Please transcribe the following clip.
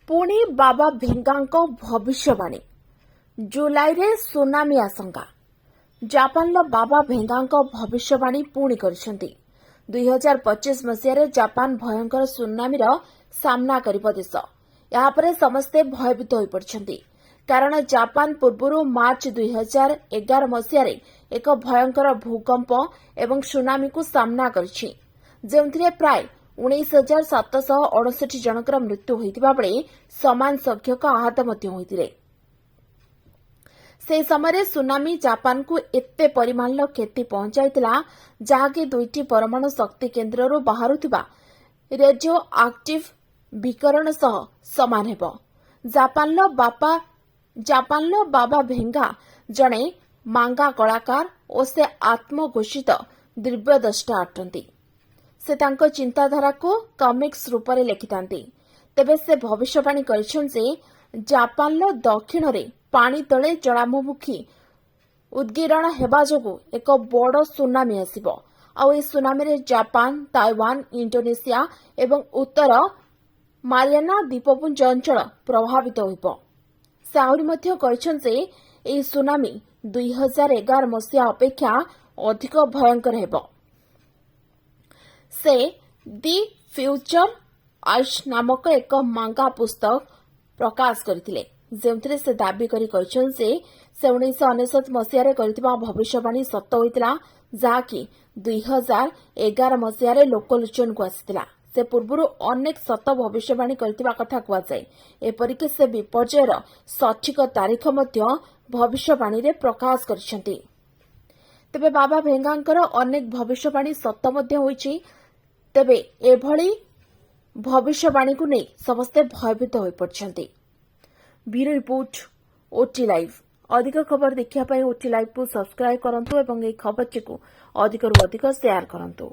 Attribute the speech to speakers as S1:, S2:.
S1: पुणी बाबा भेंगांको भविष्यवाणी जुलाई रे सुनामी आशंका जापान बाबा भेंगांको भविष्यवाणी पुणी करिसेंती 2025 मसीह जापान भयंकर सुनामीर सामना करिबो देश यापरे समस्ते भयभीत होई पड़छंती कारण जापान पूर्व मार्च 2011 मसीह एक भयंकर भूकंप एवं सुनामी को सामना करिछि जेउथिरे प्राय 19,768 जनकर मृत्यु होइतिबा बेले समान संख्यक आहत मध्य होइतिले। से समय सुनामी जापान को एते परिमाणर क्षति पहुंचाइतिला जहाँकि दुईटी परमाणु शक्ति केन्द्रରୁ बाहरुथिबा रेडियो एक्टिव विकरण सह समान हेबो। जापानलो बाबा भेंगा जणे मांगा कलाकार और से आत्मघोषित दिव्यद्रष्टा अटंती। से तांको चिंताधारा को कॉमिक्स रूप में लिखिथांती। तेबे से भविष्यवाणी करिछन जे जापानलो दक्षिण रे पानी तले जलामुखी उद्गीरण हेबा जोगु एक बड़ सुनामी आसिबो आ ए सुनामी रे जापान ताइवान इंडोनेशिया एवं उत्तर मारियाना द्वीपपुंज अंचल प्रभावित होइबो। से आहुरी मध्य कहिछन जे ए सुनामी 2011 मसीहा अपेक्षा अधिक भयंकर हेबो। से दि फ्यूचर आइस नामक एक मांगा पुस्तक प्रकाश करथिले जेउथिरे से दाबी करी कहिछन से 1999 मसीह करथिबा भविष्यवाणी सत्य होइतिला जाकी 2011 मसीह लोकलोचन को आसितिला। से पूर्व अनेक सत भविष्यवाणी करथिबा कथा कुआ जाय एपरिक से विपर्ययर सठिक तारीख मध्य भविष्यवाणी रे प्रकाश करिसेंती। तेबे बाबा भेंगांकर अनेक भविष्यवाणी सत्य मध्य होईछि। तेबे एभली भविष्यवाणी को नहीं समस्ते भयभीत हो पड़छंती। Bureau report OT live. अधिक खबर देखिया पई ओटी लाइव को सब्सक्राइब करंतु एवं ए खबर को अधिक रु अधिक शेयर करंतु।